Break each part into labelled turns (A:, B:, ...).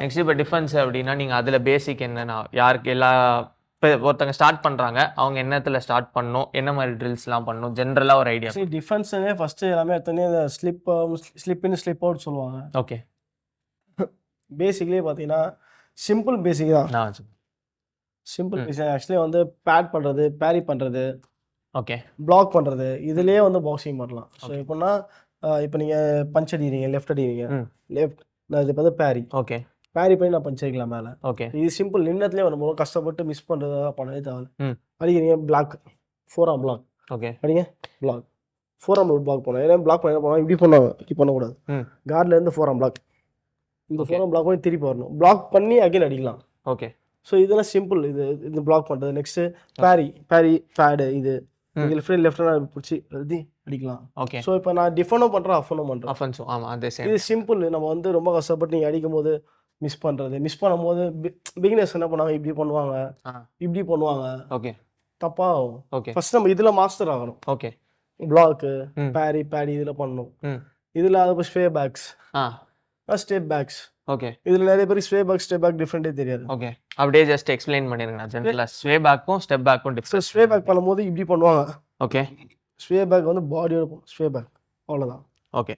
A: Next இப்போ defence அப்படின்னா நீங்கள் அதில் பேசிக் என்னன்னா யாருக்கு எல்லா இப்போ ஒருத்தங்க ஸ்டார்ட் பண்ணுறாங்க அவங்க என்னத்தில் ஸ்டார்ட் பண்ணணும் என்ன மாதிரி ட்ரில்ஸ்லாம் பண்ணணும் ஜென்ரலாக ஒரு ஐடியா.
B: சரி டிஃபென்ஸுங்க ஃபஸ்ட்டு எல்லாமே எடுத்தோடனே இந்த ஸ்லிப் இன் ஸ்லிப் அவுட் சொல்லுவாங்க.
A: ஓகே.
B: பேசிக்லேயே பார்த்தீங்கன்னா சிம்பிள் பேசிக் தான். சிம்பிள் பேசிக் ஆக்சுவலி வந்து பேட் பண்ணுறது, பேரி பண்ணுறது,
A: ஓகே,
B: பிளாக் பண்ணுறது, இதுலேயே வந்து பாக்ஸிங் பண்ணலாம். ஸோ எப்படின்னா இப்போ நீங்கள் பஞ்ச் அடிக்கிறீங்க, லெஃப்ட் அடிக்கிறீங்க, லெஃப்ட் நான் இது பார்த்து பேரி,
A: ஓகே,
B: பேரி பண்ணி நான் பஞ்ச் அடிக்கலாம் மேலே.
A: ஓகே,
B: இது சிம்பிள் நின்னத்துலேயே வந்து கஷ்டப்பட்டு மிஸ் பண்ணுறதா பண்ணவே தேவை. அடிக்கிறீங்க பிளாக், 4 ஆம் பிளாக்,
A: ஓகே,
B: அடிங்க பிளாக், 4 ஆம் பிளாக் போனோம். ஏன்னா பிளாக் பண்ண போனால் இப்படி பண்ணாங்க, இப்படி பண்ணக்கூடாது. கார்ட்லேருந்து 4 ஆம் பிளாக், இந்த 4 ஆம் பிளாக் பண்ணி திருப்பி வரணும், பிளாக் பண்ணி அகைன் அடிக்கலாம்.
A: ஓகே.
B: ஸோ இதெல்லாம் சிம்பிள். இது பிளாக் பண்ணுறது. நெக்ஸ்ட்டு பேரி பேடு, இது லெஃப்ட் பிடிச்சி எழுதி அடிக்கலாம்.
A: ஓகே.
B: ஸோ இப்போ நான் டிஃபனும் பண்ணுறேன், அஃபனும் பண்ணுறேன்.
A: அஃபென்ஸும் ஆமாம் அதே சேம்.
B: இது சிம்பிள். நம்ம வந்து ரொம்ப கஷ்டப்பட்டு நீங்கள் அடிக்கும் போது மிஸ் பண்ணும்போது பிகினர்ஸ் என்ன பண்ணுவாங்க, இப்படி பண்ணுவாங்க, இப்படி பண்ணுவாங்க.
A: ஓகே.
B: தப்பா ஆகும்.
A: ஓகே.
B: ஃபர்ஸ்ட் நம்ம இதில் மாஸ்டர் ஆகணும்.
A: ஓகே.
B: பிளாக்கு, பேடி இதில் பண்ணணும். இதில் அது sway backs, step backs.
A: Okay.
B: இதில் நிறைய பேருக்கு ஸ்வே பேக் டிஃப்ரெண்ட்டே தெரியாது.
A: ஓகே. அப்படியே ஜஸ்ட் எக்ஸ்பிளைன் பண்ணிருங்க ஜென்ரலாக. ஸ்வே பேக்கும் ஸ்டெப் பேக்கும் டிஃப்ரெண்ட்.
B: ஸ்வே பேக் பண்ணும்போது இப்படி பண்ணுவாங்க.
A: ஓகே.
B: ஸ்வே பேக் வந்து பாடியோட ஸ்வே பேக், அவ்வளோதான்.
A: ஓகே.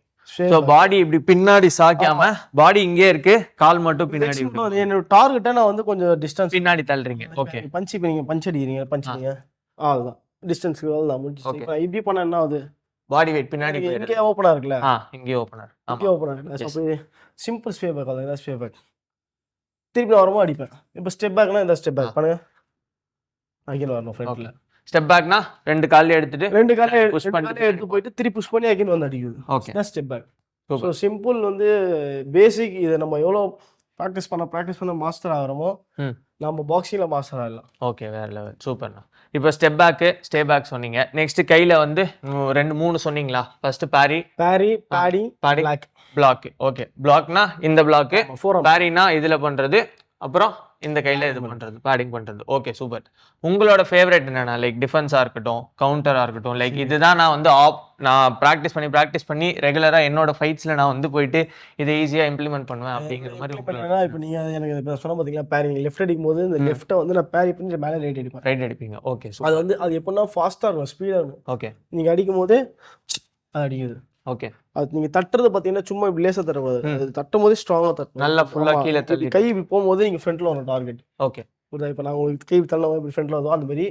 A: ஸோ பாடி இப்படி பின்னாடி சாக்காம பாடி இங்கே இருக்கு, கால் மட்டும் பின்னாடி.
B: என்னோட டார்கெட்டை நான் வந்து கொஞ்சம் டிஸ்டன்ஸ்
A: பின்னாடி தள்ளுறீங்க. ஓகே.
B: பஞ்ச் இப்போ நீங்கள் பஞ்ச் அடிக்கிறீங்க, அவ்வளோதான் டிஸ்டன்ஸ்க்கு அவ்வளோதான் முடிச்சு. இப்படி பண்ண என்ன ஆகுது,
A: பாடி வெயிட் பின்னாடி
B: இங்கே ஓப்பனாக இருக்குல்ல,
A: இங்கே ஓப்பனர்,
B: இங்கே ஓப்பனாக இருக்குல்ல. ஸோ சிம்பிள் ஸ்வே பேக், அதான் ஸ்வே பேக். திருப்பி நான் வரமா அடிப்பேன். இப்போ ஸ்டெப் பேக்னா இந்த ஸ்டெப் பேக் பண்ணுங்க, அகைன் வரணும் ஃப்ரண்ட்ல.
A: ஸ்டெப் பேக்னா ரெண்டு காலையும்
B: எடுத்து போயிட்டு திருப்பி புஷ் பண்ணி அகைன் வந்து அடிக்குது.
A: ஓகே,
B: தான் ஸ்டெப் பேக். ஸோ சிம்பிள் வந்து பேசிக். இதை நம்ம எவ்வளோ ப்ராக்டிஸ் பண்ண மாஸ்டர் ஆகிறோமோ நம்ம பாக்ஸிங்கில் மாஸ்டர் ஆகலாம்.
A: ஓகே, வேற லெவல், சூப்பர்ண்ணா. இப்போ ஸ்டெப் பேக் சொன்னீங்க. நெக்ஸ்ட் கையில் வந்து 2-3 சொன்னீங்களா? ஃபர்ஸ்ட் பேடி, பிளாக். ஓகே, பிளாக்னா இந்த பிளாக், பேரினா இதுல பண்றது, அப்புறம் இந்த கையில இது பண்றது, பேடிங் பண்றது. Okay, super. உங்களோட ஃபேவரட் என்னன்னா லைக் டிஃபென்ஸா இருக்கட்டும், கவுண்டரா இருக்கட்டும், லைக் இதுதான் நான் வந்து நான் ப்ராக்டிஸ் பண்ணி ரெகுலரா என்னோட ஃபைட்ஸ்ல நான் வந்து போயிட்டு இதை ஈஸியா இம்ப்ளிமெண்ட் பண்ணுவேன் அப்படிங்கிற மாதிரி.
B: இப்போ நீங்க எனக்கு சொன்ன பாத்தீங்களா, பேரிங் லெஃப்ட் அடிக்கும் போது இந்த லெஃப்ட்டை வந்து நான் பேரி பண்ணி மேலே ரைட் அடிப்பீங்க. ஓகே, அது வந்து அது எப்படின்னா ஃபாஸ்டா இருக்கும், ஸ்பீடா இருக்கும்.
A: ஓகே,
B: நீங்க அடிக்கும் போது அது அடிக்குது.
A: ஓகே.
B: அது நீங்க தட்டுறது பாத்தீங்கன்னா சும்மா இப்படி லேசா தட்டக்கூடாது, அது தட்டும் போது ஸ்ட்ராங்கா தட்டணும்.
A: நல்லா ஃபுல்லா கீழே தள்ளி
B: கை இப்படி போகும்போது நீங்க ஃப்ரண்ட்ல வரும் டார்கெட்.
A: ஓகே,
B: இப்போ நான் உங்களுக்கு கை தள்ள இப்படி ஃப்ரண்ட்ல வரும், அந்த மாதிரி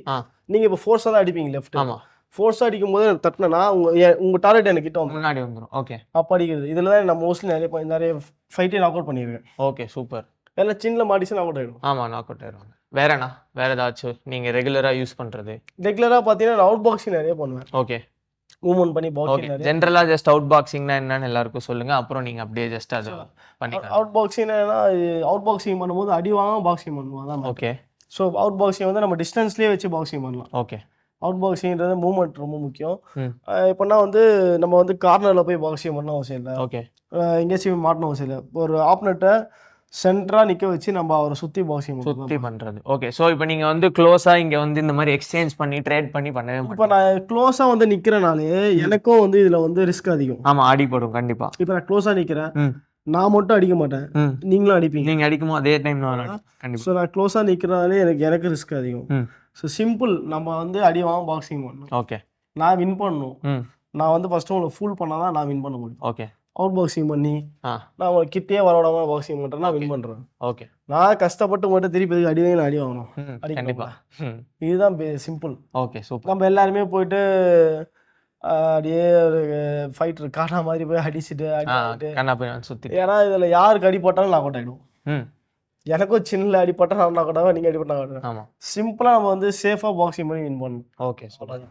B: நீங்க இப்போ ஃபோர்ஸா தான் அடிப்பீங்க லெஃப்ட்.
A: ஆமா,
B: ஃபோர்ஸா அடிக்கும் போது தட்டினா உங்க டார்கெட் எனக்கு கிட்ட
A: முன்னாடி வந்துடும். ஓகே,
B: அப்போ அடிக்கிறது. இதுல தான் நான் மோஸ்ட்லி நிறைய ஃபைட்டே நாக் அவுட் பண்ணியிருக்கேன்.
A: Okay, super.
B: எல்லாம் சின்ன மாடிச்சு நாக் அவுட் ஆயிடும்.
A: ஆமா, நாக் அவுட் ஆயிடுவாங்க. வேற ஏதாச்சும் நீங்க ரெகுலரா யூஸ் பண்றது?
B: ரெகுலரா பாத்தீங்கன்னா நான் அவுட் பாக்ஸிங் நிறைய பண்ணுவேன்.
A: ஓகே,
B: மூவ்மெண்ட் பண்ணி பாக்ஸிங் நிறைய.
A: ஜெனரலா ஜஸ்ட் அவுட் பாக்ஸிங்னா என்னன்னு எல்லாருக்கும் சொல்லுங்க, அப்புறம் நீங்க அப்படியே ஜஸ்ட் அது பண்ணிக்கலாம்.
B: அவுட் பாக்ஸிங்னா அவுட் பாக்ஸிங் பண்ணும்போது அடி வாங்காம பாக்ஸிங் பண்ணுவோம்.
A: ஓகே.
B: ஸோ அவுட் பாக்ஸிங் வந்து நம்ம டிஸ்டன்ஸ்லேயே வச்சு பாக்ஸிங் பண்ணலாம்.
A: ஓகே.
B: அவுட் பாக்ஸிங்கிறது மூவ்மெண்ட் ரொம்ப முக்கியம். இப்போனா வந்து நம்ம வந்து கார்னரில் போய் பாக்ஸிங் பண்ண அவசியம் இல்லை.
A: ஓகே.
B: எங்கேயாச்சும் மாட்டணும் அவசியம் இல்லை. ஒரு ஆப்னெட்டை சென்டரா நிக்க வச்சு நம்ம அவரை சுத்தி பாக்ஸிங்
A: பண்றது. ஓகே, சோ இப்போ நீங்க வந்து க்ளோஸா இங்க வந்து இந்த மாதிரி எக்ஸ்சேஞ்ச் பண்ணி ட்ரேட் பண்ணி பண்ணவே
B: இப்போ நான் க்ளோஸா வந்து நிக்கிறனாலே எனக்கும் வந்து இதுல வந்து ரிஸ்க் அதிகம்.
A: ஆமா, அடிபடும் கண்டிப்பா.
B: இப்போ நான் க்ளோஸா நிக்கிறேன், நான் மட்டும் அடிக்க மாட்டேன், நீங்களும் அடிப்பீங்க.
A: நீங்க அடிக்கும்போது அதே டைம் கண்டிப்பா.
B: ஸோ நான் க்ளோஸா நிக்கிறனாலே எனக்கு ரிஸ்க் அதிகம். ஸோ சிம்பிள், நம்ம வந்து அடி வாங்க பாக்ஸிங் பண்ணணும்.
A: ஓகே,
B: நான் வின் பண்ணணும். நான் வந்து ஃபர்ஸ்ட் உங்களை ஃபுல் பண்ணாதான் நான் வின் பண்ண முடியும்.
A: ஓகே.
B: அவுட் பாக்ஸிங் பண்ணி நான் ஒரு கிட்டே வரவிடாம பாக்ஸிங் பண்றேன்னா வின் பண்றேன்.
A: ஓகே. நான்
B: கஷ்டப்பட்டு மட்டும் திருப்பி அடி வாங்கணும்.
A: கண்டிப்பா,
B: இதுதான் சிம்பிள்.
A: Okay, super.
B: நம்ம எல்லாருமே போயிட்டு அப்படியே ஒரு ஃபைட்டர் காணா மாதிரி போய் அடிச்சுட்டு
A: சுத்தி,
B: ஏன்னா இதுல யாருக்கு அடிப்பட்டாலும் நான் அவுட் ஆயிடும். எனக்கும் சின்ன அடிப்பட்டா நான் அவுட் ஆகும், நீங்க அடிப்பட்டா. சிம்பிளா நம்ம வந்து சேஃபா பாக்ஸிங் பண்ணி வின் பண்ணணும்.
A: Okay, super.